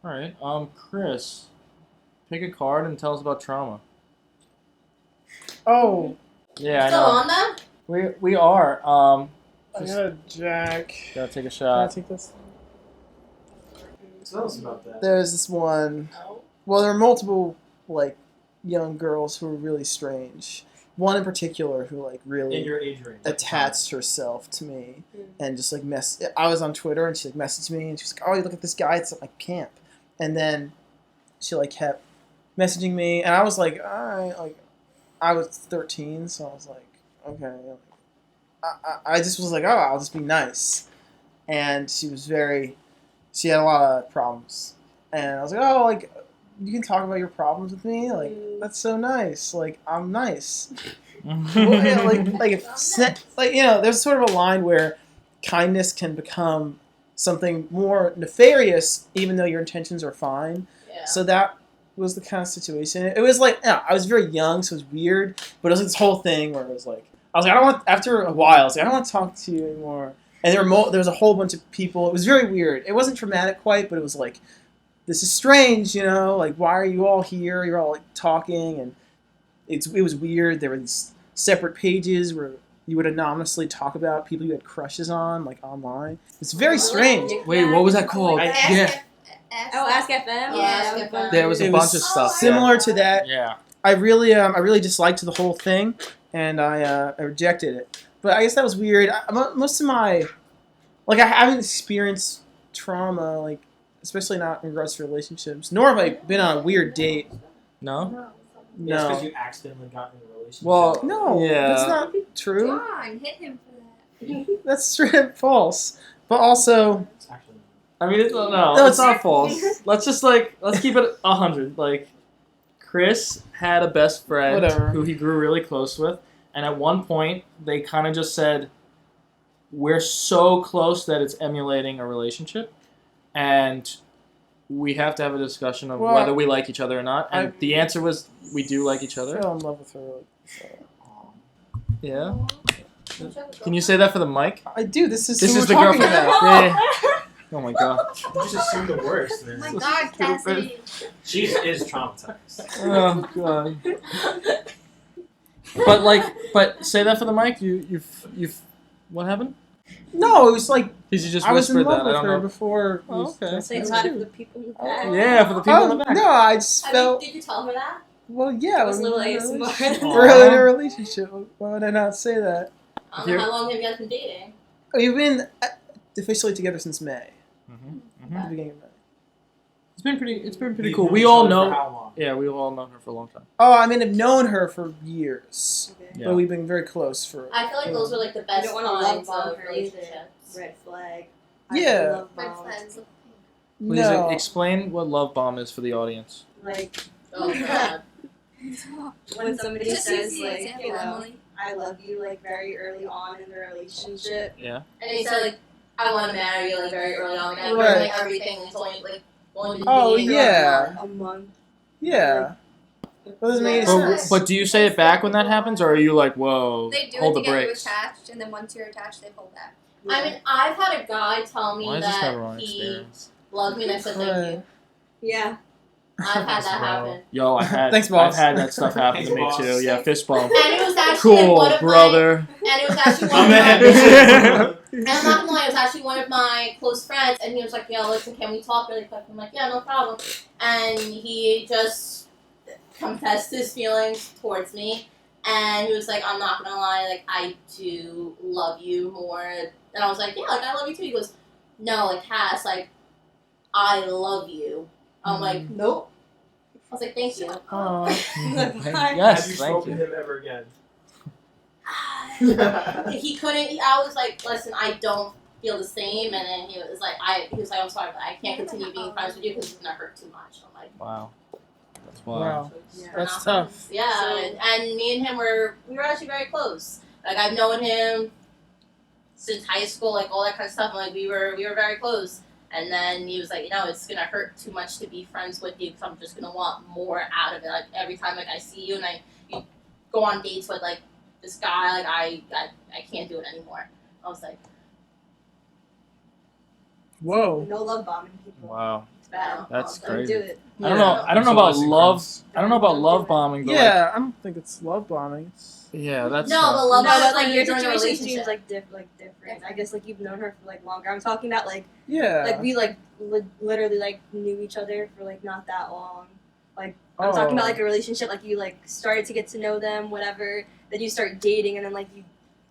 All right. Chris, pick a card and tell us about trauma. Oh, Yeah, I Still know. on that? We are. I Just got a jack. gotta take a Can I shot. take this? Tell us about that. There's this one. Well, there are multiple like young girls who are really strange. One in particular who like In really your age range. attached herself to me and just like I was on Twitter and she like messaged me and she was like, "Oh, you look at this guy. It's at my camp." And then she like kept messaging me and I was like, "All right." Like I was 13, so I was like, "Okay." I just was like, "Oh, I'll just be nice." And she had a lot of problems. And I was like, "Oh, like you can talk about your problems with me. Like that's so nice. Like I'm nice." Well, yeah, there's sort of a line where kindness can become something more nefarious, even though your intentions are fine. Yeah. So that was the kind of situation. It was like, I was very young, so it was weird. But it was like this whole thing where it was like, I was like, I don't want. After a while, I was like, I don't want to talk to you anymore. And there was a whole bunch of people. It was very weird. It wasn't traumatic quite, but it was like, this is strange, like why are you all here? You're all like talking, and it was weird. There were these separate pages where you would anonymously talk about people you had crushes on, like online. It's very strange. Wait, what was that called? Yeah. Ask FM. Ask FM. There was a It bunch was of stuff. similar to that. Yeah. I really disliked the whole thing, and I rejected it. But I guess that was weird. Most of my, I haven't experienced trauma, especially not in regards to relationships. Nor have I been on a weird date. No. It's because No. you accidentally got in a relationship. Well, No, yeah. that's not true. John, hit him for that. That's straight up false. But also, It's actually I mean, no, No, it's it's- not false. Let's just let's keep it 100. Like, Chris had a best friend Whatever. who he grew really close with, and at one point they kind of just said, "We're so close that it's emulating a relationship," and we have to have a discussion of Well, whether we like each other or not. And I- the answer was we do like each I other. fell in love with her. Yeah. Can you say that for the mic? I do. This is This who is we're the talking girlfriend. about. Yeah. Oh my god. You just assume the worst, man. Oh my God, Cassidy. She is traumatized. Oh god. But say that for the mic. You've what happened? No, it was like Did you just I was in whisper love that? I with don't her know. before. Oh, okay. Say it's hot for the people in the back. Yeah, for the people Oh, in the back. no, I just felt. Did you tell her that? Well, yeah. It was a little we're in a ASMR. relationship. Aw. We're in a relationship. Why would I not say that? I don't know how long have you guys been dating? We've been officially together since May. Mm-hmm. The beginning of May. It's been pretty You've cool. known We each all other for know. how long? Yeah, we've all known her for a long time. Oh, I mean, I've known her for years, Yeah. but we've been very close for. I feel like those were like the best don't wanna love kinds bomb of her either. relationships. Red flag. Yeah. Love bomb. Please No. explain what love bomb is for the audience. Like Oh god. when somebody Just says use the like, example, you know, Emily. I love you like very early on in the relationship. Yeah. And they said like, I want to marry you like very early on. Like, I Right. like everything. It's only like only been Oh, dating for, yeah. like, a month. A month. Yeah. That doesn't make any But, sense. but do you say it back when that happens, or are you like, whoa, They do hold it the to get you brakes? attached, and then once you're attached, they pull back. I mean, I've had a guy tell me Why is this that never on he experience? loved me and I said thank you. Yeah. I've had that happen. Yo, Thanks, boss. I've had that stuff happen to me Thanks, too. boss. Yeah, fist bump. And it was actually like Cool, one of brother. my, and it was actually one I'm of my, ahead. and I'm not gonna lie, it was actually one of my close friends, and he was like, yo, listen, can we talk really quick? I'm like, yeah, no problem. And he just confessed his feelings towards me, and he was like, I'm not gonna lie, like, I do love you more. And I was like, yeah, like, I love you too. He goes, no, like, Cass, like, I love you. I'm like, nope. I was like, thank you. Aw. Have Yes, you thank spoken to you. him ever again? He couldn't. I was like, listen, I don't feel the same. And then he was like, I'm sorry, but I can't continue being friends with you because it's gonna hurt too much. I'm like, Wow. That's wild. Wow. Yeah. That's not tough. friends. Yeah, and me and him we were actually very close. Like I've known him since high school, like all that kind of stuff. And, like we were very close. And then he was like, it's gonna hurt too much to be friends with you because I'm just gonna want more out of it. Like every time like I see you and you go on dates with like this guy, like I can't do it anymore. I was like, Whoa. No love bombing people. Wow. It's bad. That's Don't crazy. do it. I don't know. I don't know So about listen, love. friends. I don't know about Don't love do it. bombing. But Yeah, I don't think it's love bombing. It's yeah, that's No, but love No, bombing but is like your during a situation relationship. seems like different. I guess like you've known her for like longer. I'm talking about like yeah. we like literally like knew each other for like not that long. Like I'm talking about like a relationship. Like you like started to get to know them, whatever. Then you start dating, and then like you.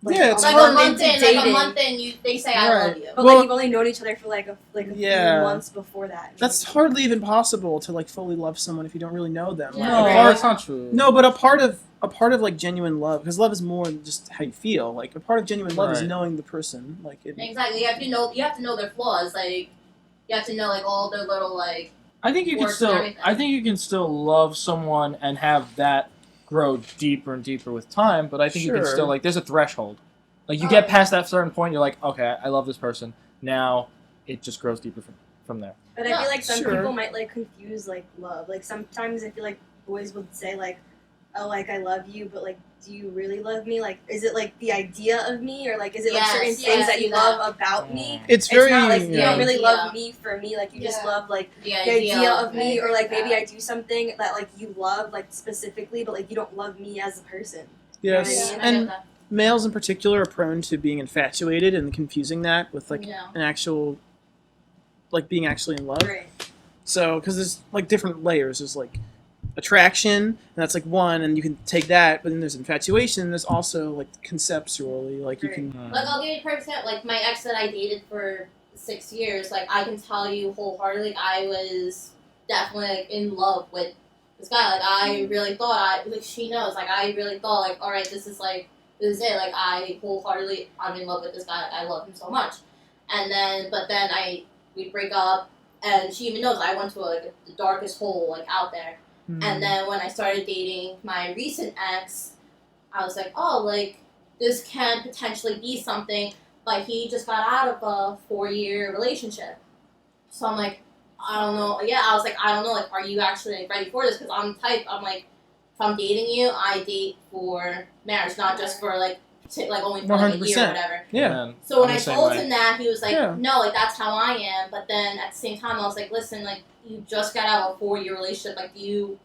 Yeah, it's like hard. a month in, they say I love Right. you. But Well- like you've only known each other for like a Yeah. few months before that. That's hardly even possible to like fully love someone if you don't really know them. Yeah. no, Like, that's not true. no, but a part of like genuine love, because love is more than just how you feel. Like a part of genuine love is Right. knowing the person. Like it, Exactly. You have to know their flaws. Like you have to know like all their little like. I think you can Works still. and everything. I think you can still love someone and have that grow deeper and deeper with time. But I think you can Sure. still like. There's a threshold. Like you Oh, get yeah. past that certain point, you're like, okay, I love this person. Now it just grows deeper from there. But I Yeah. feel like some Sure. people might like confuse like love. Like sometimes I feel like boys would say like, "Oh, like I love you," but like, do you really love me? Like, is it like the idea of me, or like is it like Yes, certain yes, things that you that. love about me? it's very. It's not like you yeah. don't really idea. love me for me. Like you just Yeah. love like The the idea of me, I or like agree with maybe that. I do something that like you love like specifically, but like you don't love me as a person. You know what I Yes, mean? I get and that. males in particular are prone to being infatuated and confusing that with like Yeah. an actual, like being actually in love. Right. So, because there's like different layers. There's like attraction, and that's like one, and you can take that. But then there's infatuation. There's also like conceptually, like you can. Like I'll give you a perfect example. Like my ex that I dated for 6 years. Like I can tell you wholeheartedly, I was definitely like in love with this guy. Like I really thought she knows. Like I really thought like, all right, this is it. Like I'm in love with this guy. Like, I love him so much. And then, but then we break up, and she even knows I went to the darkest hole like out there. Hmm. And then when I started dating my recent ex, I was like, oh, like, this can potentially be something. But he just got out of a 4-year relationship. So I'm like, I don't know. Yeah, I was like, I don't know. Like, are you actually like, ready for this? Because I'm like, if I'm dating you, I date for marriage, not just for like only for like a year or 100%. whatever. Yeah. And So when I'm I the same told way. him that, he was like, Yeah. no, like, that's how I am. But then at the same time, I was like, listen, like, you just got out of a 4-year relationship. Like, do you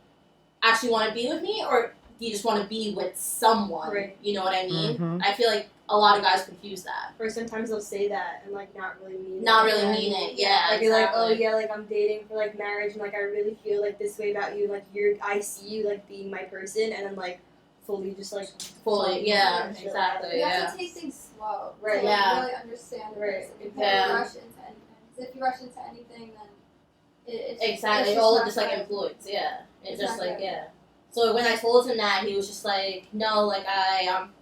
actually want to be with me, or do you just want to be with someone? Right. You know what I mean? Mhm. I feel like a lot of guys confuse that. Or sometimes they'll say that and like not really mean it. Not really mean it. Yeah, Like you're like, oh exactly. yeah, like I'm dating for like marriage, and like I really feel like this way about you. Like I see you like being my person, and then like fully just like Fully, yeah, and shit exactly. You have Yeah. to take things slow. Right. To, like, Yeah. really understand the Right. person. You can't Yeah. rush into anything. 'Cause if you rush into anything, then it's Exactly. It's It's all not just like good. influence. Yeah. It's It's just not like good. yeah. So when I told him that, he was just like, no, like I'm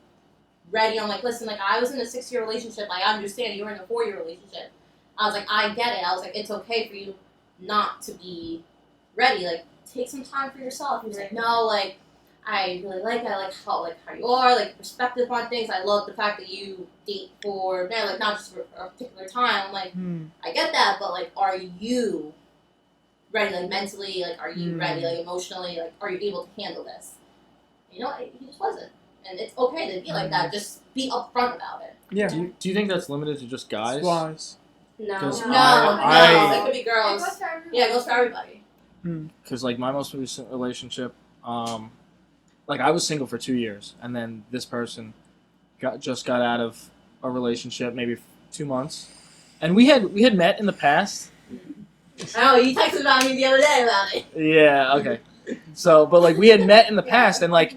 ready. I'm like, listen, like I was in a 6-year relationship. I understand you were in a 4-year relationship. I was like, I get it. I was like, it's okay for you not to be ready. Like, take some time for yourself. He was like, no, like I really like it. I like how you are, like perspective on things. I love the fact that you date for like not just for a particular time. I'm like, Hmm. I get that, but like, are you ready, like mentally? Like, are you ready, like emotionally? Like, are you able to handle this? You know, he just wasn't, and it's okay to be like that. Just be upfront about it. Yeah. Do you think that's limited to just guys? It's wise. no. 'Cause No, I- it could be It girls. goes for everyone. Yeah, it goes for everybody. Because like my most recent relationship, like I was single for 2 years, and then this person just got out of a relationship maybe 2 months, and we had met in the past. Oh, you texted about me the other day about it. Yeah. Okay. So, but like we had met in the past, and like,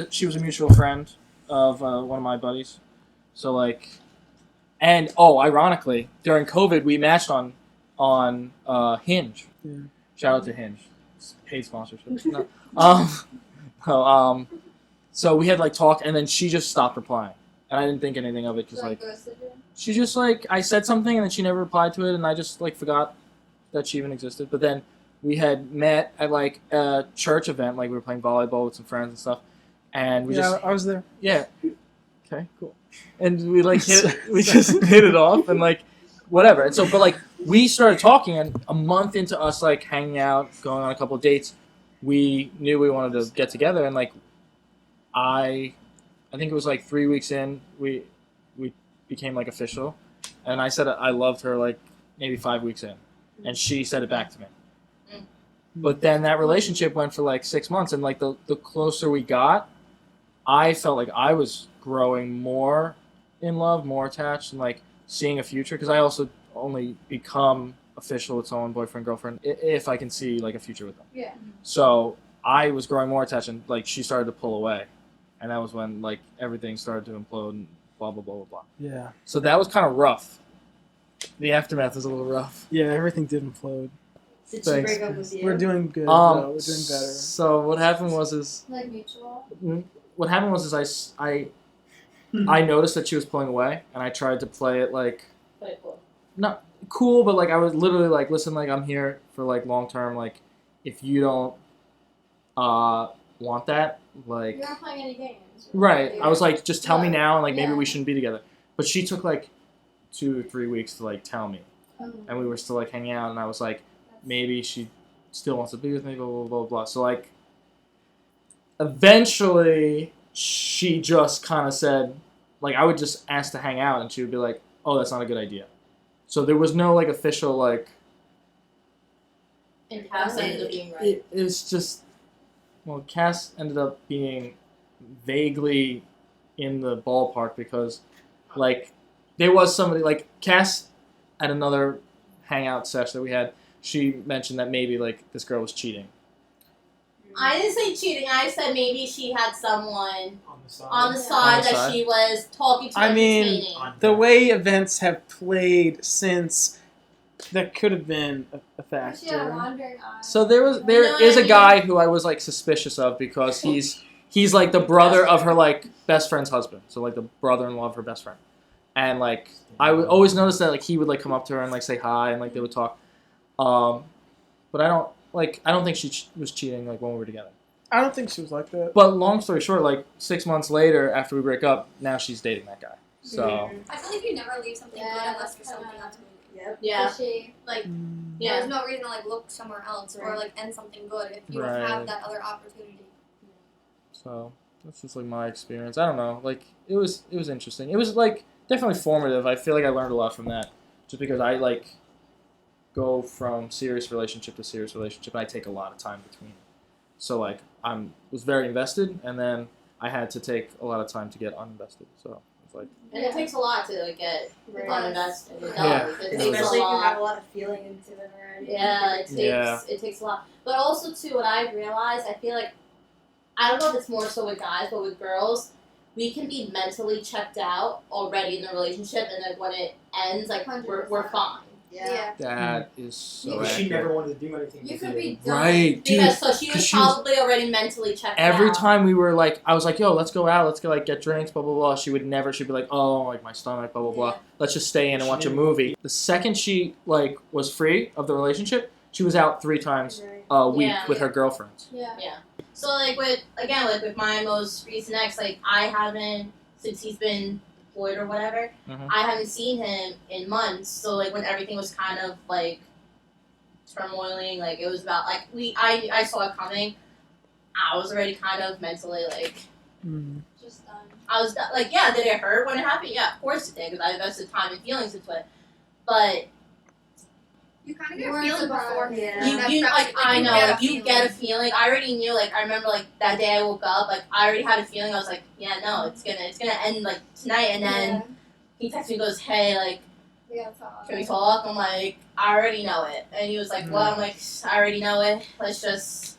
she was a mutual friend of one of my buddies. So like, and ironically, during COVID, we matched on Hinge. Yeah. Shout out to Hinge. It's paid sponsorship. No. So we had like talk, and then she just stopped replying, and I didn't think anything of it because like ghosted you. she just like I said something, and then she never replied to it, and I just like forgot that she even existed. But then we had met at like a church event, like we were playing volleyball with some friends and stuff, and we just I was there. yeah. Okay, cool. And we like we just hit it off and like whatever. And so but like we started talking, and a month into us like hanging out, going on a couple of dates, we knew we wanted to get together, and like I think it was like 3 weeks in, we became like official, and I said I loved her like maybe 5 weeks in. and she said it back to me. Mm. But then that relationship went for like 6 months, and like the closer we got, I felt like I was growing more in love, more attached, and like seeing a future. Because I also only become official with someone, boyfriend, girlfriend, if I can see like a future with them. Yeah. So I was growing more attached, and like she started to pull away, and that was when like everything started to implode and blah blah blah blah blah. Yeah. So that was kind of rough. The aftermath was a little rough. Yeah, everything did implode. Did she Thanks. break up with you? We're doing good, though. We're doing better. So what happened was Like mutual. I I noticed that she was pulling away, and I tried to play it like Pretty cool. not cool, but like I was literally like, listen, like I'm here for like long term. Like if you don't want that, like You weren't playing any games. right. I was like, just tell me Right. now, and like maybe Yeah. we shouldn't be together. But she took like 2 or 3 weeks to like tell me, and we were still like hanging out, and I was like, maybe she still wants to be with me, blah blah blah blah. So like, eventually, she just kind of said, like I would just ask to hang out, and she would be like, oh, that's not a good idea. So there was no like official like. And Cass ended up being right. It was just, well, Cass ended up being vaguely in the ballpark because, like, there was somebody, like, Cass at another hangout session that we had, she mentioned that maybe, like, this girl was cheating. I didn't say cheating. I said maybe she had someone On the side. on the Yeah. side On the that side? she was talking to. I and mean, entertaining. On The deck. way events have played since, that could have been a She had a factor. wandering eye. So there know is what I a guy who I was, like, suspicious of because he's like the brother of her, like, best friend's husband. So, like, the brother-in-law of her best friend. And, like, I would always notice that, like, he would, like, come up to her and, like, say hi and, like, they would talk. But I don't think she was cheating, like, when we were together. I don't think she was like that. But long story short, like 6 months later, after we break up, now she's dating that guy. So I feel like you never leave something Yeah, good unless that's there's something kinda- else moving. Yep. Yeah. Fishy. Like, Yeah. there's no reason to like look somewhere else or Right. like end something good if you Right. don't have that other opportunity. so that's just like my experience. I don't know. Like it was interesting. It was like definitely formative. I feel like I learned a lot from that, just because I like go from serious relationship to serious relationship, and I take a lot of time between. So like was very invested, and then I had to take a lot of time to get uninvested. So it's like And it takes a lot to like get Right. uninvested. It does. Yeah. It takes Especially a if you lot. have a lot of feeling into it already. Yeah, it takes Yeah. it takes a lot. But also too, what I've realized, I feel like I don't know if it's more so with guys, but with girls, we can be mentally checked out already in the relationship, and then when it ends, like we're 100%. fine. Yeah. that is so Because she accurate. never wanted to do anything. You with could be done. Right, dude. Because so she 'cause was she was- probably already mentally checked Every out. time we were like, I was like, yo, let's go out, let's go like get drinks, blah blah blah. She'd be like, oh, like my stomach, blah blah blah. Yeah. Let's just stay in and watch a movie. The second she like was free of the relationship, she was out 3 times Right. a week Yeah. with her girlfriends. Yeah. So like with my most recent ex, like I haven't, since he's been deployed or whatever, Mhm. I haven't seen him in months. So like when everything was kind of like turmoiling, like it was about like I saw it coming. I was already kind of mentally like Just done. I was like, yeah, did it hurt when it happened? Yeah, of course it did, because I invested time and feelings into it. But You kind of You get a weren't feeling surprised. beforehand. Yeah. you That's like probably- I you know, get like you get a feeling. I already knew. Like I remember, like that day I woke up, like I already had a feeling. I was like, yeah, no, it's gonna end like tonight. And then he texts me, and goes, hey, like, We gotta talk. can we talk? I'm like, I already know it. And he was like, what? I'm like, I already know it. Let's just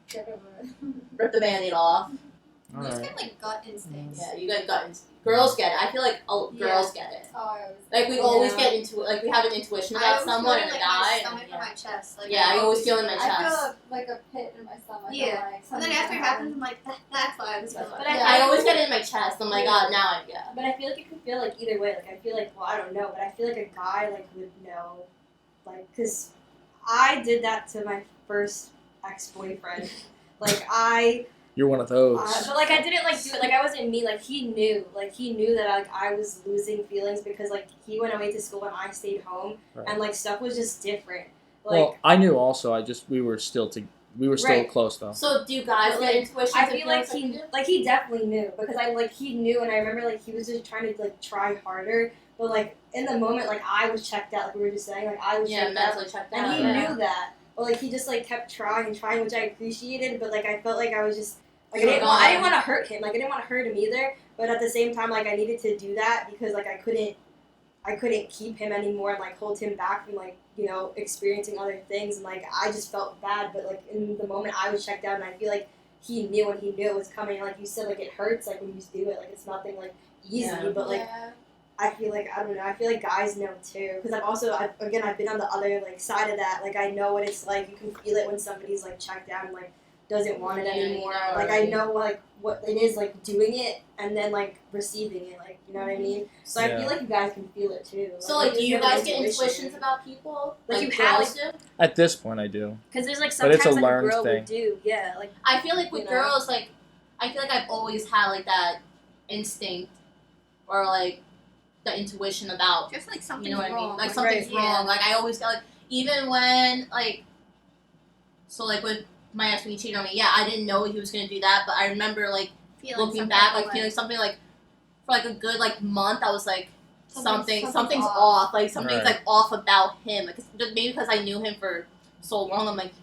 Get over it. rip the Band-Aid off. You just Alright. get like gut instincts. Yeah, you got guns. Girls get it. I feel like girls get it. Oh, I always. Like we Yeah. always get into like we have an intuition I about always someone feel and a like guy. my and, stomach yeah. or my chest. Like, Yeah, I always feel in my I chest. feel like a pit in my stomach. Yeah. Like And then something's after it gonna happens, I'm like, that's why I was feeling. But I always get it in my chest. I'm like, Yeah. oh, now I yeah. But I feel like it could feel like either way. Like I feel like, well, I don't know, but I feel like a guy like would know, like, cause I did that to my first ex-boyfriend. Like You're one of those. but like I didn't like do it. Like I wasn't me. Like he knew. Like he knew that like I was losing feelings because like he went away to school and I stayed home, Right. and like stuff was just different. Like Well, I knew also. We were still Right. close though. So do guys But, get like, intuitions? I and feel like feelings he definitely knew because he knew, and I remember like he was just trying to like try harder. But like in the moment, like I was checked out. Like we were just saying, like I was Yeah, checked out, mentally checked out. and he yeah. knew that. But like he just like kept trying and trying, which I appreciated. But like I felt like I was just like You were I didn't gone. want to hurt him. Like I didn't want to hurt him either. But at the same time, like I needed to do that because like I couldn't keep him anymore and like hold him back from like experiencing other things, and like I just felt bad. But like in the moment I was checked out, and I feel like he knew when he knew it was coming. Like you said, like it hurts like when you do it. Like it's nothing like easy, Yeah. but like I feel like I don't know. I feel like guys know too because I've been on the other like side of that. Like I know what it's like. You can feel it when somebody's like checked out and like doesn't want it Yeah, you anymore. know, Like right. I know like what it is like doing it and then like receiving it. Like you know what I mean. So I Yeah. feel like you guys can feel it too. So like, do you have an guys get intuition. intuitions about people? Like, you have, girls do? At this point, I do. Because there's like But it's sometimes a like a learned girl thing. would do, yeah, like I feel like with You know? girls, like I feel like I've always had like that instinct or like the intuition about Just like something you know what wrong. I mean? Like Right, something's yeah. wrong. Like I always got like even when like so like with my ex when he cheated on me, yeah, I didn't know he was gonna do that, but I remember like Feeling looking some back, type of like way. feeling something like for like a good like month, I was like something's something's off. Like something's Right. like off about him. Like just maybe because I knew him for so long, I'm like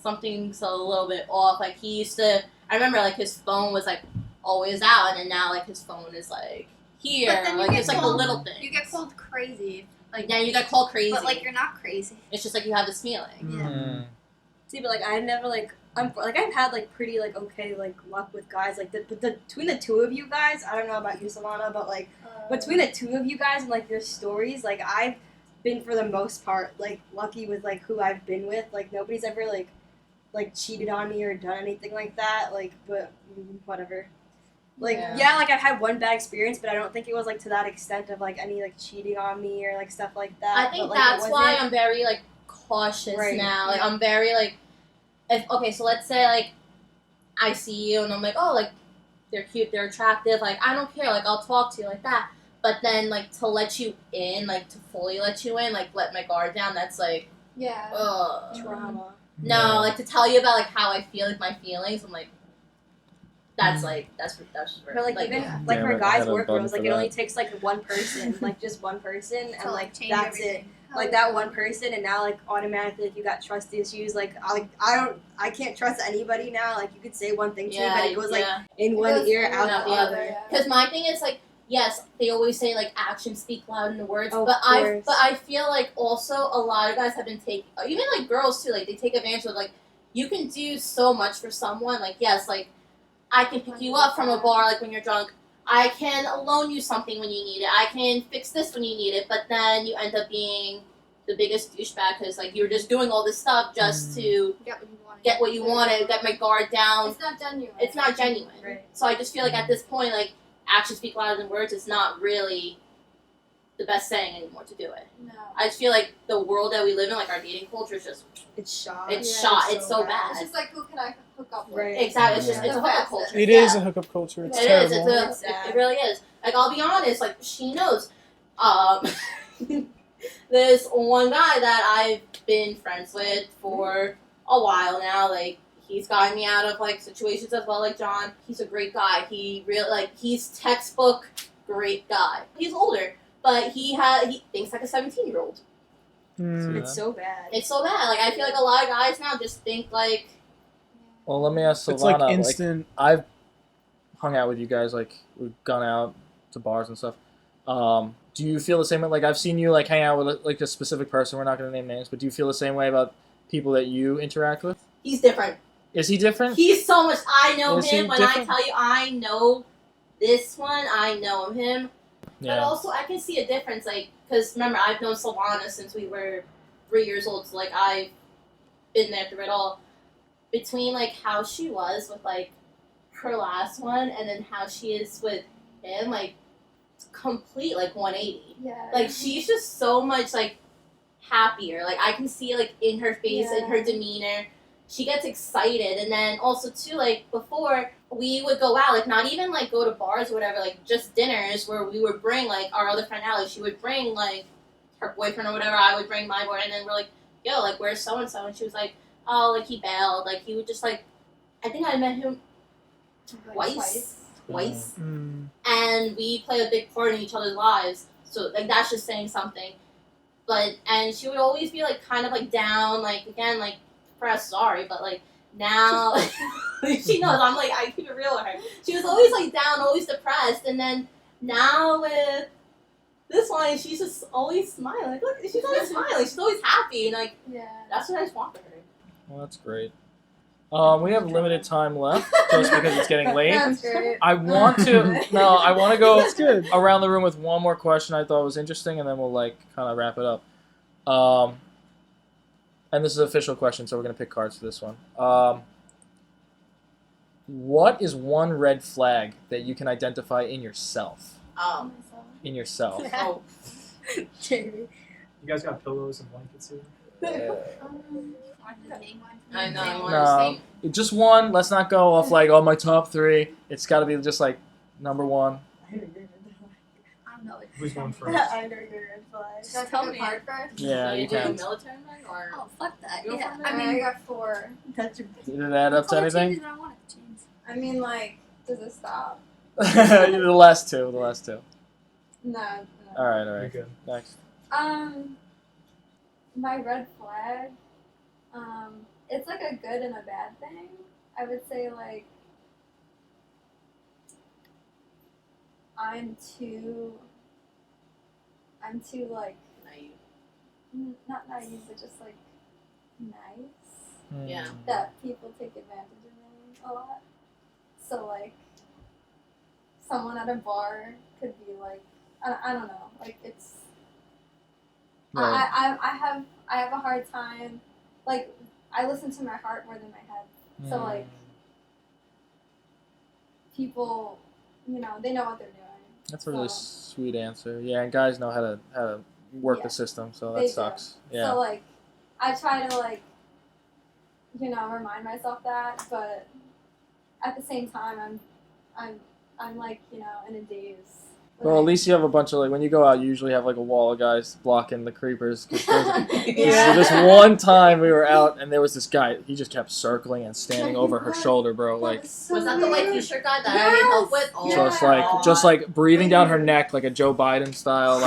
something's a little bit off. Like he used to. I remember like his phone was like always out, and now like his phone is like here. But then you Like get it's like the called- little thing. You get called crazy, Like yeah, you get called crazy. but like you're not crazy. it's just like you have this feeling. Yeah. Mm. see, but like I never like I've had like pretty like okay like luck with guys like between the two of you guys. I don't know about you, Savannah, but like between the two of you guys and like your stories, like I've been for the most part like lucky with like who I've been with. Like nobody's ever like cheated on me or done anything like that. Like but whatever. Like Yeah. like I've had one bad experience, but I don't think it was like to that extent of like any like cheating on me or like stuff like that. I think but, like, it that's why wasn't- I'm very like cautious Right. now. Like I'm very like, if okay, so let's say like I see you and I'm like, oh, like they're cute, they're attractive. Like I don't care. Like I'll talk to you like that. But then like to let you in, like to fully let you in, like let my guard down. That's like, Yeah. ugh. trauma. No, like to tell you about like how I feel, like my feelings. I'm like, that's like that's But like even yeah. like Damn for it, I guys had a or button girls, for like it only that. takes like one person, like just one person, To, and like change that's it. everything. Like that one person, and now like automatically, if you got trust issues, like I can't trust anybody now. Like you could say one thing to me, but it goes like in one goes ear, in out and the out the other. Because my thing is like, yes, they always say like actions speak louder than the words, Of but course. I feel like also a lot of guys have been taking, even like girls too, like they take advantage of like you can do so much for someone. Like yes, like I can pick you up from a bar like when you're drunk. I can loan you something when you need it. I can fix this when you need it. But then you end up being the biggest douchebag because like you're just doing all this stuff just to Get what you want. get what you wanted, get my guard down. It's not genuine. It's not genuine. Right. So I just feel like at this point, like actions speak louder than words is not really the best saying anymore to do it. No. I just feel like the world that we live in, like our dating culture, is just It's shot. it's Yeah, shot. It's so It's bad. just like who can I hook up with? Right. Exactly. It's just Yeah. it's a hookup culture. It Yeah. is a hookup culture. It's It is. terrible. It's It's sad. it really is. Like I'll be honest. Like she knows. There's one guy that I've been friends with for a while now. Like he's gotten me out of like situations as well. Like John, he's a great guy. He really like he's textbook great guy. He's older, but he thinks like a 17-year-old. Mm. It's so bad. It's so bad. Like I feel like a lot of guys now just think like Well, let me ask It's Silvana. like instant. I've hung out with you guys. Like we've gone out to bars and stuff. Do you feel the same way? Like I've seen you like hang out with like a specific person. We're not going to name names, but do you feel the same way about people that you interact with? he's different. Is he different? He's so much. I know Is he him. When different? I tell you, I know this one. I know him. But Yeah. also, I can see a difference. Like, because remember, I've known Solana since we were 3 years old. So like, I've been there through it all. Between like how she was with like her last one, and then how she is with him, like complete like 180. Yeah. Like she's just so much like happier. Like I can see like in her face, in her demeanor, she gets excited. And then also too, like before we would go out, like not even like go to bars or whatever, like just dinners where we would bring like our other friend Allie. She would bring like her boyfriend or whatever. I would bring my boyfriend, and then we're like, yo, like where's so and so? And she was like, oh, like he bailed. Like he would just like, I think I met him twice. Mm. Mm. And we play a big part in each other's lives. So like that's just saying something. But and she would always be like kind of like down, like again, like depressed, sorry, but like now she knows I'm like I keep it real with her. She was always like down, always depressed, and then now with this one she's just always smiling. Like look, she's always smiling, she's always happy, and like Yeah. that's what I just want for her. Well, that's great. We have limited time left, just because it's getting late. That's great. I want to go That's good. around the room with one more question I thought was interesting, and then we'll like kind of wrap it up. And this is an official question, so we're gonna pick cards for this one. What is one red flag that you can identify in yourself? In yourself. Oh, Jamie. You guys got pillows and blankets here? I know. I want No, to just one. Let's not go off like my top 3. It's got to be just like number 1. I know your red I don't know. Who's going flag. first? I know your red flag. Should I Tell pick a me. card first? Yeah, you do a can. military man or Oh, fuck that. Go Yeah. for it. I mean, I got 4. That's your Did it add up to anything? I want to change. I mean, like, does it stop? The last two. No. All right. You're good. Next. My red flag, it's like a good and a bad thing. I would say, like, I'm too, like, not naive, but just, like, nice. Yeah. That people take advantage of me a lot. So, like, someone at a bar could be, like, I don't know, like, it's, Right. I have a hard time, like, I listen to my heart more than my head. So, like, people, they know what they're doing. That's a really so- sweet answer. Yeah, and guys know how to work Yeah. the system, so They that do. sucks. Yeah. So, like, I try to, like, remind myself that, but at the same time, I'm like, in a daze. Well, at least you have a bunch of when you go out, you usually have like a wall of guys blocking the creepers. 'Cause Yeah. this one time we were out and there was this guy. He just kept circling and standing over her shoulder, bro. Like Was that the white t-shirt guy that I need help with? Oh, just like breathing down her neck like a Joe Biden style,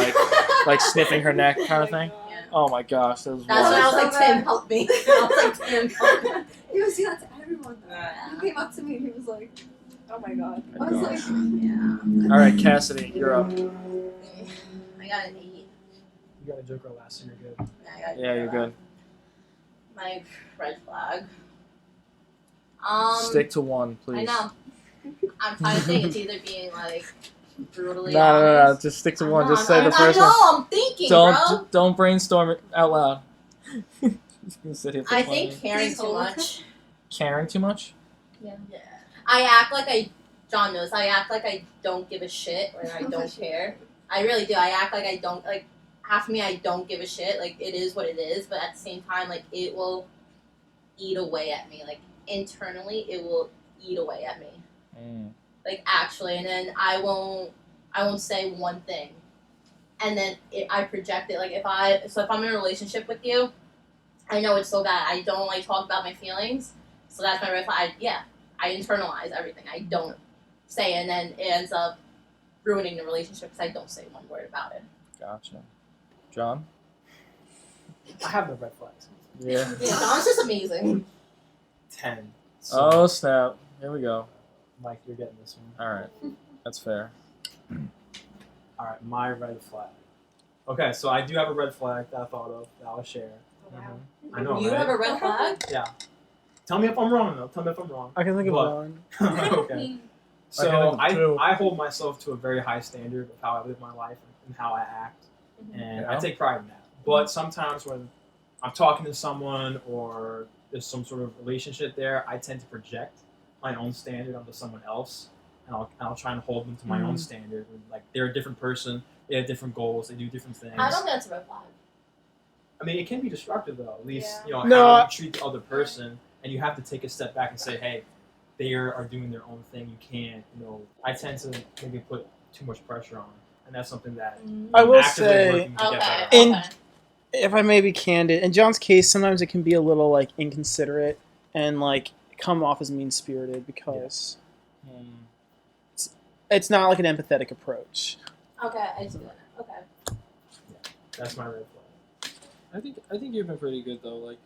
like sniffing her neck kind of thing. Yeah. Oh my gosh, that was That's when I wild. was like, Tim, help me. I was like, Tim, help me. He was doing that to everyone though. Yeah. He came up to me and he was like, oh my god. My I was gosh. like, Yeah. All right, Cassidy, you're up. I got an 8. You got a Joker last, so you're good. Yeah, I got Yeah, you're good. My red flag. Stick to one, please. I know. I'm trying to think. It's either being like brutally No, honest. just stick to I one. know, Just say the I first know, one. I'm thinking, bro. Don't brainstorm it out loud. Just gonna sit here for I 20 think minutes. caring too much. Caring too much. Yeah. I act like John knows. I act like I don't give a shit or I don't care. I really do. I act like I don't like. Half of me, I don't give a shit. Like it is what it is. But at the same time, like it will eat away at me. Like internally, it will eat away at me. Like actually, and then I won't say one thing, and then I project it. Like if I'm in a relationship with you, I know it's so bad. I don't like talk about my feelings, so that's my red flag. I internalize everything. I don't say, and then it ends up ruining the relationship because I don't say one word about it. Gotcha. John. I have the red flags. Yeah. Yeah, John's just amazing. 10. So, Oh snap! Here we go. Mike, you're getting this one. All right, that's fair. All right, my red flag. Okay, so I do have a red flag that I thought of that I'll share. Wow. I know, You right? have a red flag? Yeah. Tell me if I'm wrong, though. Tell me if I'm wrong. I can think of But- one. Okay. So think of two. I hold myself to a very high standard of how I live my life and how I act, and I Yeah. take pride in that. But sometimes when I'm talking to someone or there's some sort of relationship there, I tend to project my own standard onto someone else, and I'll try and hold them to my own standard. Like they're a different person, they have different goals, they do different things. I don't think that's a red flag. I mean, it can be destructive though. At least Yeah. No, how you treat the other person, and you have to take a step back and say, hey, they are doing their own thing. You can't, I tend to maybe put too much pressure on, and that's something that I I'm will actively say, working to get Okay. better. In- Okay. if I may be candid, in John's case, sometimes it can be a little like inconsiderate and like come off as mean spirited because it's not like an empathetic approach. Okay, I see that. Okay. That's my red flag. I think you've been pretty good though. Like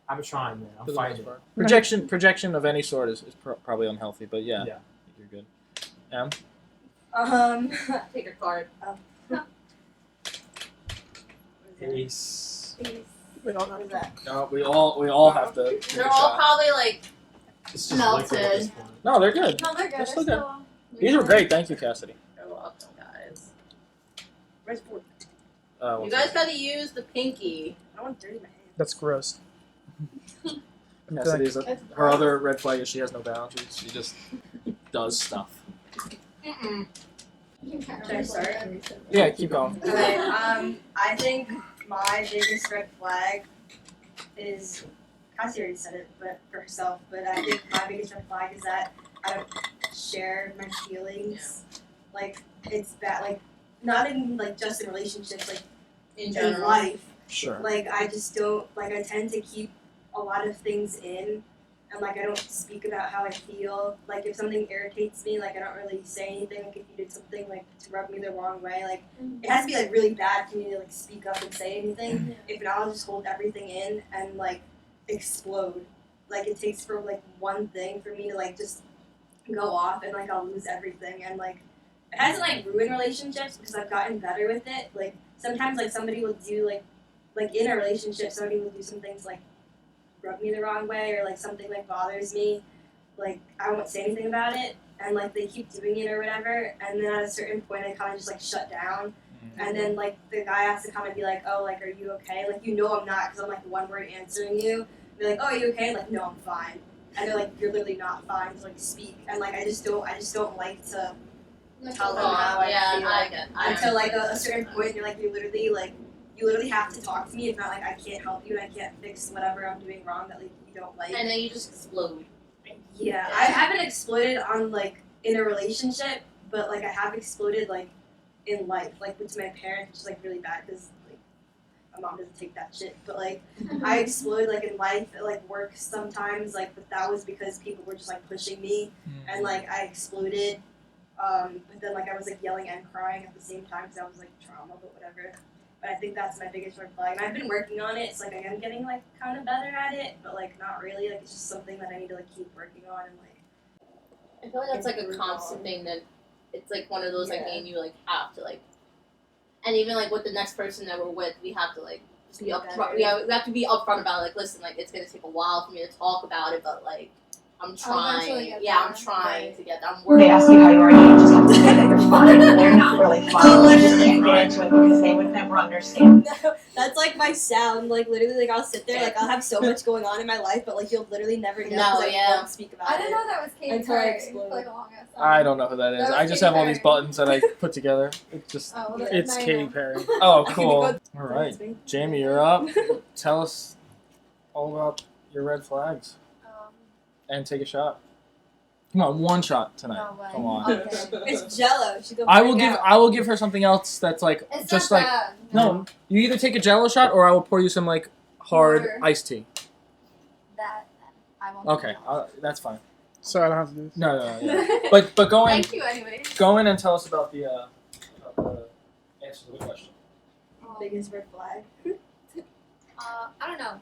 I'm trying, man. for I'm the fighting. most part. Projection of any sort is probably unhealthy, but yeah, Yeah. you're good. Em? Take your card. Peace. Wait, What is that? No, we all have to. take They're a all shot. probably like It's just liquid at this point. No, they're good. No, they're good. They're still They're good. still- These were great. Thank you, Cassidy. you're welcome, guys. Where's food? You guys gotta use the pinky. I don't want to dirty my hands. That's gross. Cassidy's her other red flag is she has no boundaries. She just does stuff. Mm-mm. Should I start? Yeah, keep going. Okay, I think my biggest red flag is, Cassie already said it, but for herself, but I think my biggest red flag is that I don't share my feelings. Like, it's bad, like, not in, like, just in relationships, like, In in general. life. Sure. Like, I just don't, like, I tend to keep a lot of things in, and, like, I don't speak about how I feel. Like, if something irritates me, like, I don't really say anything. Like, if you did something, like, to rub me the wrong way, like, it has to be, like, really bad for me to, like, speak up and say anything. If not, I'll just hold everything in and, like, explode. Like, it takes for, like, one thing for me to, like, just go off, and, like, I'll lose everything. And, like, it hasn't, like, ruined relationships because I've gotten better with it. Like, sometimes, like, somebody will do, like, in a relationship, somebody will do some things, like, rub me the wrong way, or, like, something, like, bothers me. Like, I won't say anything about it, and, like, they keep doing it or whatever, and then at a certain point, I kind of just, like, shut down. And then, like, the guy has to come and be like, oh, like, are you okay? Like, you know I'm not, because I'm, like, one word answering you. They're like, oh, are you okay? Like, no, I'm fine. And they're like, you're literally not fine, so, like, speak. And, like, I just don't like to tell them how I yeah, feel. I get. Until, like, a certain point, you're like, you literally have to talk to me. If not, like, I can't help you and I can't fix whatever I'm doing wrong that, like, you don't like. And then you just explode. Yeah, I haven't exploded on, like, in a relationship, but, like, I have exploded, like, in life, like, with my parents, which is, like, really bad, because, like, my mom doesn't take that shit, but, like, I explode, like, in life, at, like, work sometimes, like, but that was because people were just, like, pushing me, and, like, I exploded, but then, like, I was, like, yelling and crying at the same time, because I was, like, trauma, but whatever. But I think that's my biggest red flag, and I've been working on it, so, like, I am getting, like, kind of better at it, but, like, not really, like, it's just something that I need to, like, keep working on, and, like, I feel like that's like a constant thing that it's like one of those like Yeah. me and you like have to like, and even like with the next person that we're with, we have to like just be Be upfront. better. Yeah, we have to be upfront about it. Like, listen, like it's gonna take a while for me to talk about it, but like I'm eventually trying. get Yeah, I'm there. trying to get there. I'm They working. ask you how you are, and you just have to say that you're fine. They're not really fine. You just can't get into it because they would never understand. No, that's like my sound. Like literally, like I'll sit there, like I'll have so much going on in my life, but like you'll literally never know. No, 'cause I yeah. won't speak about I it. didn't know that was Katy Until I Perry explode. for like the longest time. I don't know who that is. That was I just Katy have all these Perry. buttons that I put together. It just. Oh, well, It's now you Katy know. Perry. Oh, I can cool. go- All right, Jamie, you're up. Tell us all about your red flags and take a shot. Come on, one shot tonight. No way. Come on. Okay. It's Jello. She go I will freak give. out. I will give her something else that's like It's just not like bad. no. You either take a Jello shot or I will pour you some like hard Water. iced tea. That I won't. Okay, that's fine. So I don't have to do this. No. Yeah. But go in. Thank you anyway. Go in and tell us about the answer to the question. Biggest red flag. I don't know.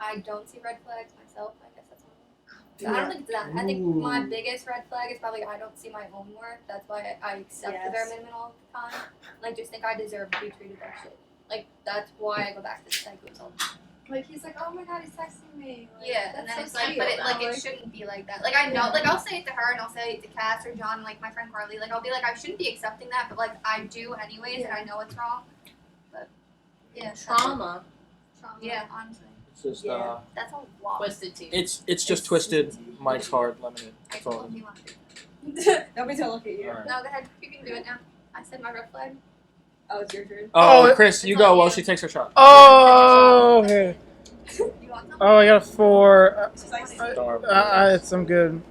I don't see red flags myself. I guess that's one. I don't think it's that. I think my biggest red flag is probably I don't see my own worth. That's why I accept the bare Yes. minimum all the time. Like, just think I deserve to be treated like shit. Like, that's why I go back to the cycles all the time. Like he's like, oh my god, he's texting me. Like, Yeah, and that's then so it's like, sweet. but it, like, I'm it shouldn't be like that. Like, I know, like, I'll say it to her, and I'll say it to Cass or John, and, like, my friend Carly. Like, I'll be like, I shouldn't be accepting that, but, like, I do anyways, and I know it's wrong. But, yeah. that's it. Trauma, Trauma, yeah, honestly. It's just Yeah. That's a lot. twisted tea. it's just twisted Mike's hard lemonade. I That's all. told you want to. Nobody's gonna look at you. Alright. No, go ahead. You can do it now. I said my red flag. Oh, it's your turn. Oh, Oh, Chris, you it's go on while you. she takes her shot. Oh, okay. You want some? Oh, I got a 4. Don't worry. I'm good.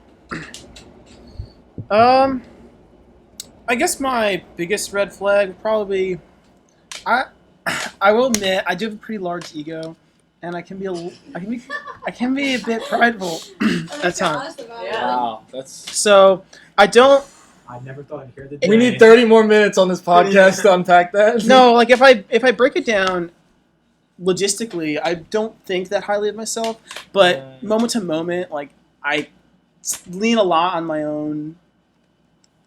I guess my biggest red flag would probably be, I will admit I do have a pretty large ego, and I can be a bit prideful at times. Yeah. Wow, that's So I don't I never thought I'd hear the We day. need 30 more minutes on this podcast to unpack that. No, like if I break it down logistically, I don't think that highly of myself, but moment to moment, like I lean a lot on my own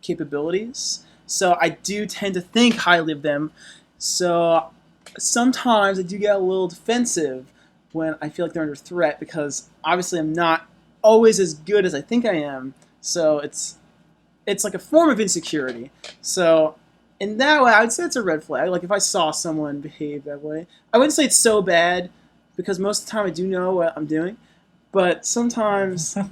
capabilities, so I do tend to think highly of them. So sometimes I do get a little defensive when I feel like they're under threat because obviously I'm not always as good as I think I am. So it's like a form of insecurity. So in that way, I would say it's a red flag. Like if I saw someone behave that way, I wouldn't say it's so bad because most of the time I do know what I'm doing, but sometimes Like,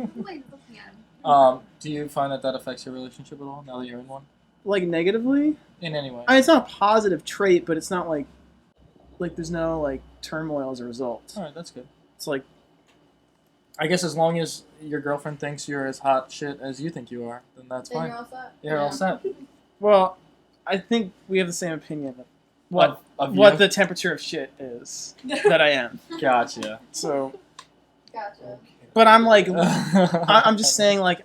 looking at him. Do you find that affects your relationship at all now that you're in one? like negatively. In any way? I mean, it's not a positive trait, but it's not like there's no like turmoil as a result. All right, that's good. It's like I guess as long as your girlfriend thinks you're as hot shit as you think you are, then that's Then fine. you're all set. You're all set. well, I think we have the same opinion of what Of what you? the temperature of shit is that I am. Gotcha. So, Gotcha. but I'm like I'm just saying like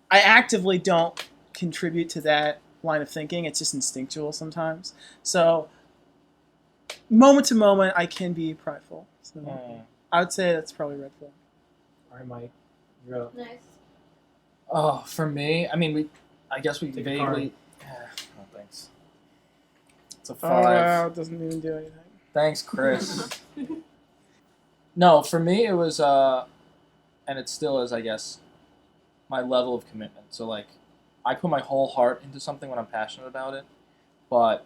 I actively don't contribute to that line of thinking. It's just instinctual sometimes. So moment to moment, I can be prideful. So I would say that's probably a red flag. All right, Mike. You're up. Nice. Oh, for me, I mean, I guess we Take a vaguely. Oh, thanks. It's a Oh, 5. wow, it doesn't even do anything. Thanks, Chris. No, for me it was, and it still is, I guess, my level of commitment. So like, I put my whole heart into something when I'm passionate about it, but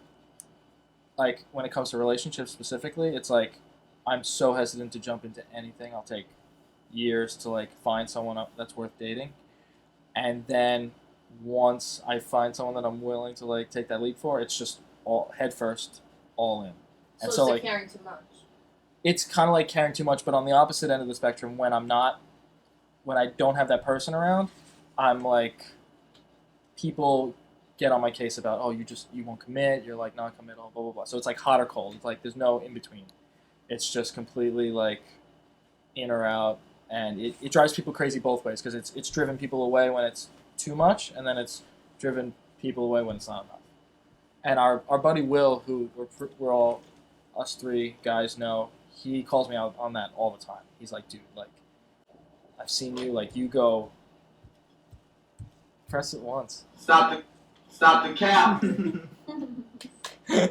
like when it comes to relationships specifically, it's like I'm so hesitant to jump into anything. I'll take years to like find someone that's worth dating, and then once I find someone that I'm willing to like take that leap for, it's just all head first, all in. So And it's so like like caring too much. it's kind of like caring too much, but on the opposite end of the spectrum, when I don't have that person around, I'm like, people get on my case about, oh, you won't commit, you're like non-committal, blah blah blah. So it's like hot or cold. It's like there's no in between. It's just completely like in or out, and it drives people crazy both ways because it's driven people away when it's too much, and then it's driven people away when it's not enough. And our buddy Will, who we're all us 3 guys know, he calls me out on that all the time. He's like, dude, like, I've seen you, like, you go. Press it once. Stop the cap.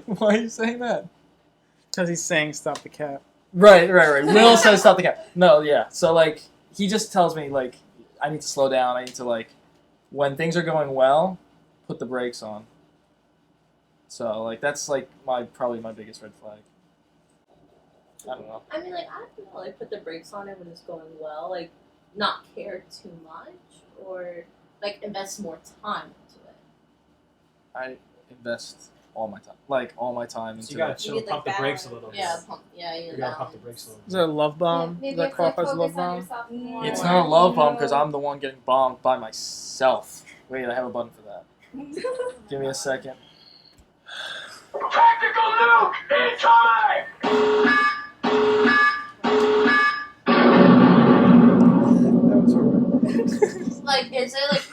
Why are you saying that? Because he's saying stop the cap. Right. Will says stop the cap. No, yeah. So, like, he just tells me, like, I need to slow down. I need to, like, when things are going well, put the brakes on. So, like, that's, like, probably my biggest red flag. I don't know. I mean, like, I don't know, like, put the brakes on it when it's going well, like, not care too much, or, like, invest more time into it. I invest all my time. Like, all my time into So you gotta it. chill, need, like, pump the brakes a balance. little bit. Yeah, You gotta pump the brakes a little Is bit. that a love bomb? Maybe Is that it's like qualifies as a love focus on bomb? yourself more. It's not a love bomb because I'm the one getting bombed by myself. Wait, I have a button for that. Give me a second. Tactical nuke incoming! That was horrible. Like, is it, like,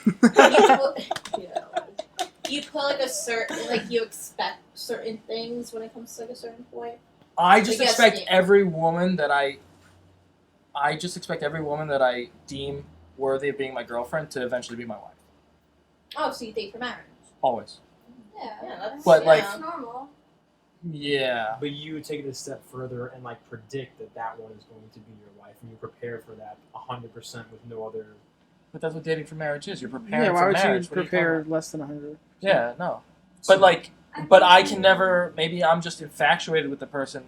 you put, like, a certain, like, you expect certain things when it comes to, like, a certain point? I just Like, yes, expect yeah. every woman that I deem worthy of being my girlfriend to eventually be my wife. Oh, so you date for marriage? Always. Yeah. Yeah, that's, But, like- That's normal. Yeah. But you take it a step further and like predict that one is going to be your wife, and you prepare for that 100% with no other. But that's what dating for marriage is. You're preparing Yeah, why for would marriage. you What are talking prepare about? less than 100? Yeah, no. But like, but I can never. Maybe I'm just infatuated with the person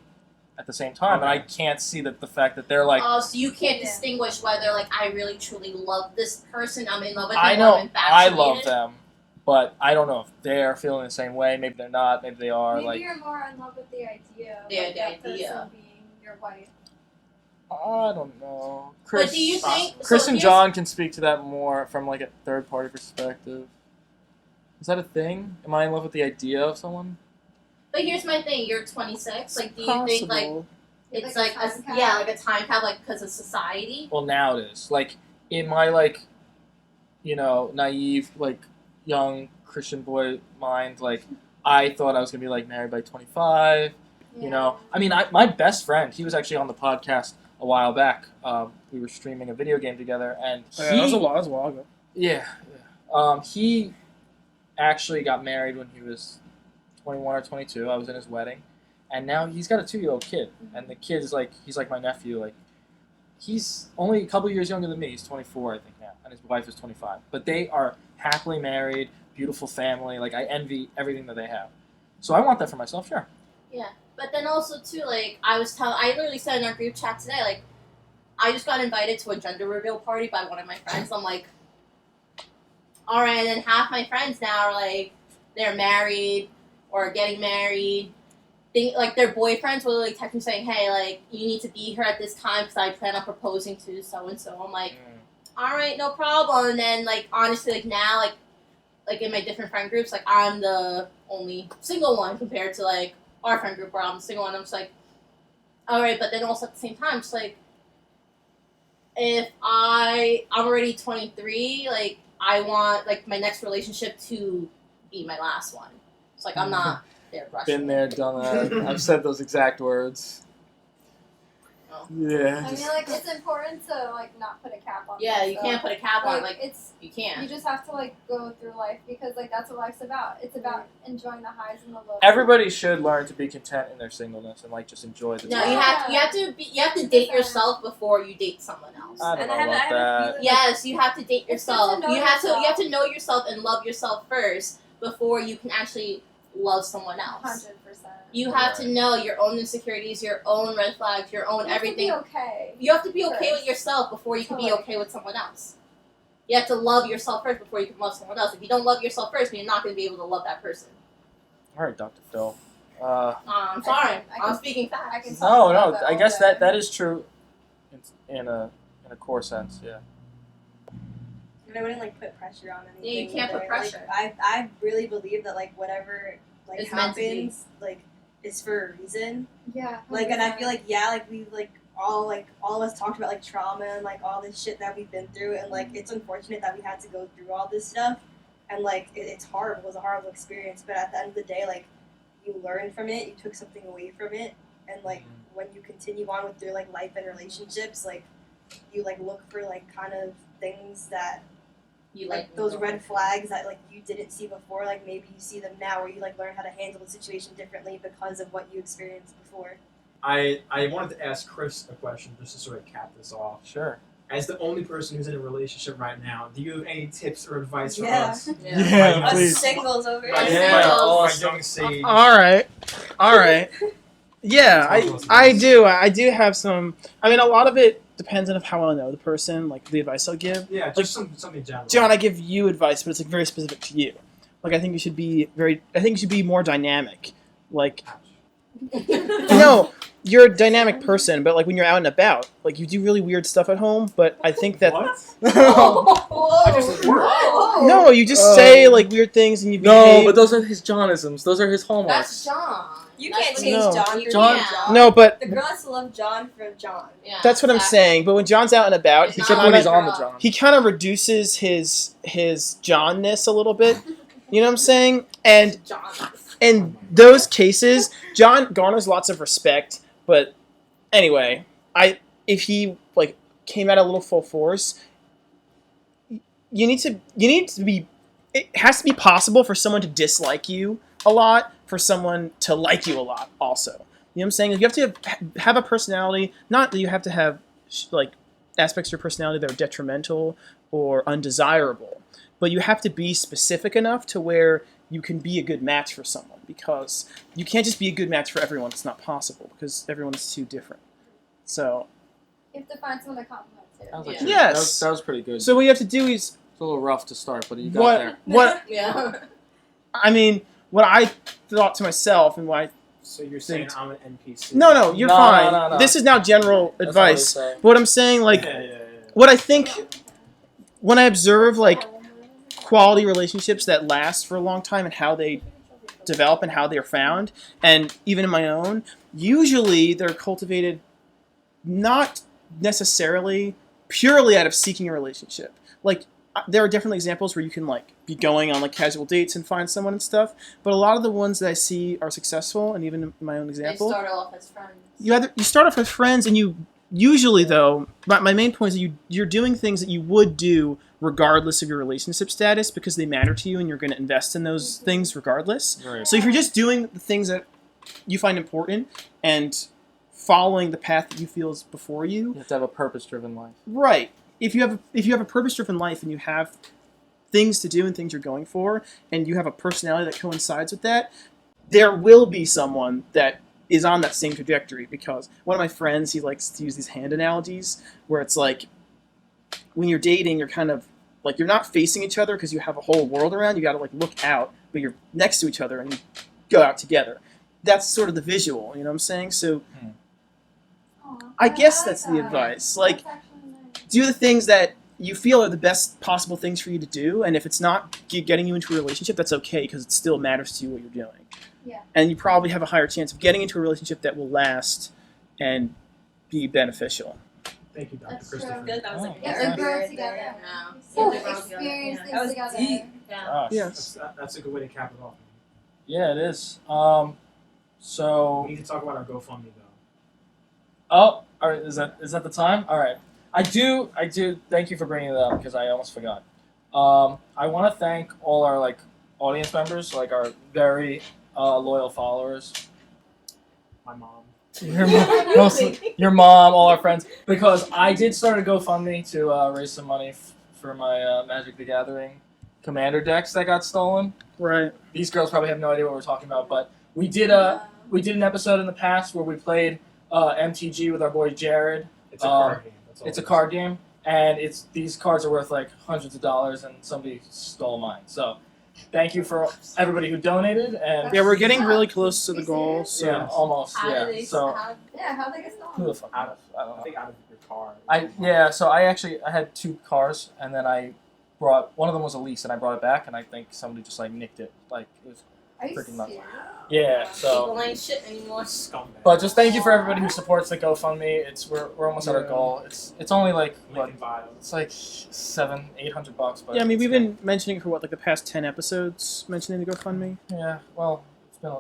at the same time, and I can't see that the fact that they're like. Oh, so you can't Yeah. distinguish whether, like, I really truly love this person, I'm in love with them, I or know I'm I infatuated. love them, but I don't know if they're feeling the same way. Maybe they're not. Maybe they are. Maybe like, you're more in love with the idea of Yeah, like, the that idea. person being your wife. I don't know. Chris, But do you think... Chris so and here's- John can speak to that more from like a third party perspective. Is that a thing? Am I in love with the idea of someone? But here's my thing, you're 26, like, do you think, like, Possible. it's Like like, a time cap? yeah, like a time cap, like, because of society? Well, now it is. Like, in my like naive, like, young Christian boy mind, like, I thought I was gonna be like married by 25. I mean, my best friend, he was actually on the podcast a while back. We were streaming a video game together, and That was a while ago. yeah. He actually got married when he was 21 or 22. I was in his wedding, and now he's got a 2-year-old kid, and the kid is like, he's like my nephew. Like, he's only a couple years younger than me. He's 24, I think now, and his wife is 25. But they are happily married, beautiful family. Like, I envy everything that they have. So I want that for myself, sure. Yeah, but then also too, like, I literally said in our group chat today, like, I just got invited to a gender reveal party by one of my friends. I'm like, all right, and then half my friends now are like, they're married or getting married. Like, their boyfriends will like text me saying, hey, like, you need to be here at this time because I plan on proposing to so and so. I'm like, all right, no problem. And then, like, honestly, like, now, like in my different friend groups, like, I'm the only single one compared to like our friend group where I'm the single one. I'm just like, all right, but then also at the same time, just like, if I'm already 23, like, I want like my next relationship to be my last one. It's like, I'm not there rushing. Been there, done that. I've said those exact words. Oh. Yeah. I mean, like, it's important to, like, not put a cap on Yeah, you stuff. can't put a cap on, like, it's, you can't. you just have to, like, go through life because, like, that's what life's about. It's about enjoying the highs and the lows. Everybody should learn to be content in their singleness and like just enjoy the No, time. you have to date yourself before you date someone else. I don't And know I have about a that. feeling. Yes, you have to date It's good yourself. to know You have yourself. to know yourself and love yourself first before you can actually love someone else. 100%. You have to know your own insecurities, your own red flags, your own everything. You have to be okay. You have to be okay first. with yourself before you can be Totally. okay with someone else. You have to love yourself first before you can love someone else. If you don't love yourself first, then you're not going to be able to love that person. All right, Dr. Phil. I'm sorry. I I'm can- speaking I facts. can No, talk no. about I all guess day. that is true, in a core sense. Yeah. And I wouldn't like put pressure on anything. Yeah, you can't put either. pressure. Like, I really believe that like whatever like It's meant to be. happens like is for a reason. Yeah. Like, and I feel like we all of us talked about like trauma and like all this shit that we've been through, and like it's unfortunate that we had to go through all this stuff, and like it's horrible. It was a horrible experience, but at the end of the day, like you learned from it, you took something away from it, and like when you continue on with your like life and relationships, like you like look for like kind of things that You like those red flags that like you didn't see before, like maybe you see them now, where you like learn how to handle the situation differently because of what you experienced before. I wanted to ask Chris a question just to sort of cap this off. Sure. As the only person who's in a relationship right now, do you have any tips or advice for Yeah. us? Yeah, Us please. singles over here. Us Yeah, singles. my young sage. All right. Yeah, I do have some. I mean, a lot of it depends on how well I know the person, like the advice I'll give. Yeah, just something general. John, I give you advice, but it's like very specific to you. Like I think you should be more dynamic. Like no, you're a dynamic person, but like when you're out and about, like you do really weird stuff at home. But I think that What? Whoa. I just work. no, you just say like weird things and you No, behave. but those are his Johnisms. Those are his That's hallmarks. John. You That's can't what change No. John. You're John- John. No, but The girl has to love John for John. Yeah, that's what I'm exactly. saying. But when John's out and about, he It's Except not when kind he's of on the John. he kind of reduces his Johnness a little bit. You know what I'm saying? And John. in those cases, John garners lots of respect. But anyway, if he like came out a little full force, you need to be. It has to be possible for someone to dislike you a lot, for someone to like you a lot. Also, you know what I'm saying? You have to have a personality. Not that you have to have like aspects of your personality that are detrimental or undesirable, but you have to be specific enough to where you can be a good match for someone, because you can't just be a good match for everyone. It's not possible because everyone is too different. So, You have to find someone to compliment too. That was Yeah. actually- Yes. That was pretty good. so what you have to do is It's a little rough to start, but you got there. what Yeah. I mean, what I thought to myself and why. So you're saying I'm an NPC? No, you're No, fine. no. This is now general That's all I was advice. saying. But what I'm saying, like, Yeah. what I think when I observe like quality relationships that last for a long time and how they develop and how they're found, and even in my own, usually they're cultivated not necessarily purely out of seeking a relationship. Like there are definitely examples where you can like be going on like casual dates and find someone and stuff. But a lot of the ones that I see are successful, and even in my own They example, start off as friends. you start off as friends, and you usually though my main point is that you're doing things that you would do regardless of your relationship status because they matter to you, and you're going to invest in those things regardless. Right. So if you're just doing the things that you find important and following the path that you feel is before you, You have to have a purpose-driven life. right? If you have a purpose-driven life and you have things to do and things you're going for, and you have a personality that coincides with that, there will be someone that is on that same trajectory. Because one of my friends, he likes to use these hand analogies where it's like when you're dating, you're kind of like you're not facing each other because you have a whole world around. You got to like look out, but you're next to each other and you go out together. That's sort of the visual, you know what I'm saying? So I guess that's the advice. Like, do the things that you feel are the best possible things for you to do, and if it's not getting you into a relationship, that's okay because it still matters to you what you're doing. Yeah. And you probably have a higher chance of getting into a relationship that will last and be beneficial. Thank you, Dr. That's Christopher. true. Good. That was like Yeah, very they grow good together. there. Yeah. You experience That things was together. deep. Yeah. Gosh. Yes. That's a good way to cap it off. Yeah, it is. So. We need to talk about our GoFundMe though. Oh, all right. Is that the time? All right. I do. Thank you for bringing that up because I almost forgot. I want to thank all our like audience members, like our very loyal followers. My mom. Your mom, all our friends, because I did start a GoFundMe to raise some money for my Magic the Gathering Commander decks that got stolen. Right. These girls probably have no idea what we're talking about, but we did an episode in the past where we played MTG with our boy Jared. It's a card game. That's all It's it a is. card game, and these cards are worth like hundreds of dollars, and somebody stole mine. So, thank you for everybody who donated, and Yeah, we're getting really close to the goal. So yeah, almost, How yeah. did they So, how- How they get who stolen? the fuck? Out of, I don't I know. think out of your car. So I had 2 cars, and then I brought one of them was a lease, and I brought it back, and I think somebody just like nicked it, like it was Are you freaking nuts. serious? Yeah. So. People ain't shit anymore. Scumbag. But just thank you for everybody who supports the GoFundMe. We're almost at our Yeah. goal. It's only like what, Link in bio. it's like $700-800 bucks. But yeah, I mean it's we've good. been mentioning it for what like the past 10 episodes, mentioning the GoFundMe. Yeah, well, it's been a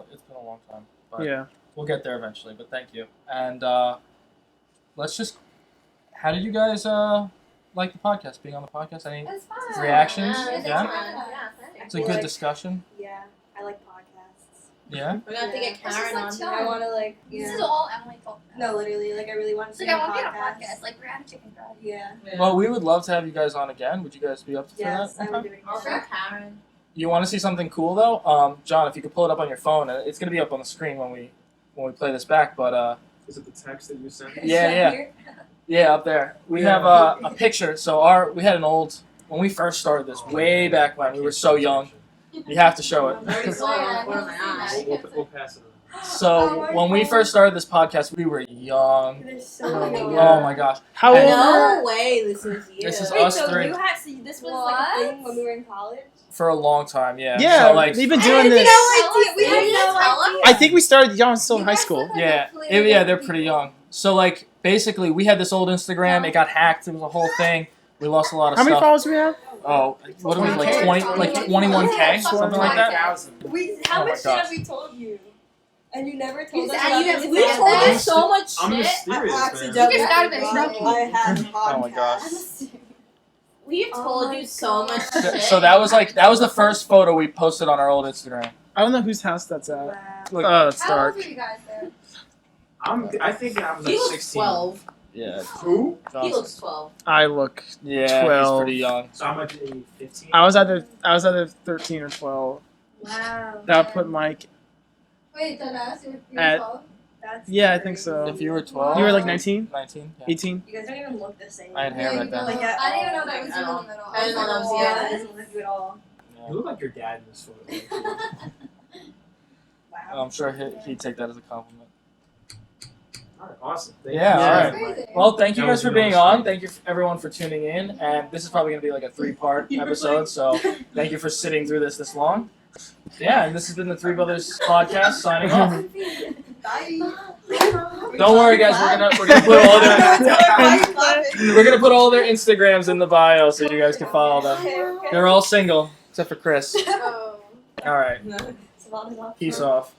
long time, but Yeah. we'll get there eventually. But thank you, and let's just. How did you guys like the podcast? Being on the podcast, any It's fun. reactions? Yeah. Yeah, it's a feel good like- discussion. Yeah, I like podcasts. Yeah, We're gonna have to get It's just Karen like on. chill. I want to like. This Yeah. is all Emily talked about. No, literally, like I really want It's to like do I want to a get a podcast, like we're at Chicken Fried. Yeah. Well, we would love to have you guys on again. Would you guys be up for Yes, that? I would do it. I'll get Karen. You want to see something cool though? John, if you could pull it up on your phone, it's gonna be up on the screen when we play this back. But Is it the text that you sent? yeah. Yeah, up there. We have a picture. So we had an old when we first started this way back when we were so young. You have to show it. I already saw it on the corner of my eye. We'll pass it around. So when we first started this podcast, we were young. They're so young. Oh my gosh. How And- old? No way, this is you. This is Wait, us so three. you had this was like a What? thing when we were in college? For a long time, yeah. Yeah, So, like, they've been I doing had this. no idea. We You had didn't no tell idea. I think we started. Y'all still in You high guys school. look like yeah, completely they're different pretty people. young. So like basically, we had this old Instagram. It got hacked. It was a whole thing. We lost a lot of How many stuff. followers do we have? Oh, what are we like 21K, something like that? How Oh my much shit gosh. have we told you? And you never told us. And about we this told podcast. you so much I'm shit. mysterious, man. accidentally You just gotta be forgot drunk. I had a podcast. Oh my gosh. We've Oh told my you so much God. shit. So that was the first photo we posted on our old Instagram. I don't know whose house that's at. Wow. Look, Oh, it's How old dark. were you guys there? I think I was He like looks 16. 12. yeah, Who? He looks 12. I look. yeah, 12. he's pretty young. So I'm like 15. I was either 13 or 12. Wow. That would put Mike. Wait, Dennis, you were At- 12? That's Yeah, I think crazy. so. If you were 12, You were like 19, 19, yeah. 18. You guys don't even look the same. I had hair Yeah, back you then. don't. Like at I didn't even all. know that was you in the middle. I didn't know that was like, you. Yeah, what? that doesn't look you at all. You look like your dad in this photo. Wow. I'm sure he'd take that as a compliment. Alright, awesome. Thank Yeah, you. alright. That's crazy. Well, thank you That guys was for the being most on. fun. Thank you everyone for tuning in. And this is probably going to be like a 3-part episode, so thank you for sitting through this long. Yeah, and this has been the Three Brothers podcast signing off. Bye. Don't worry, guys. We're gonna put all their we're gonna put all their Instagrams in the bio so you guys can follow them. They're all single except for Chris. Oh. All right. Peace off.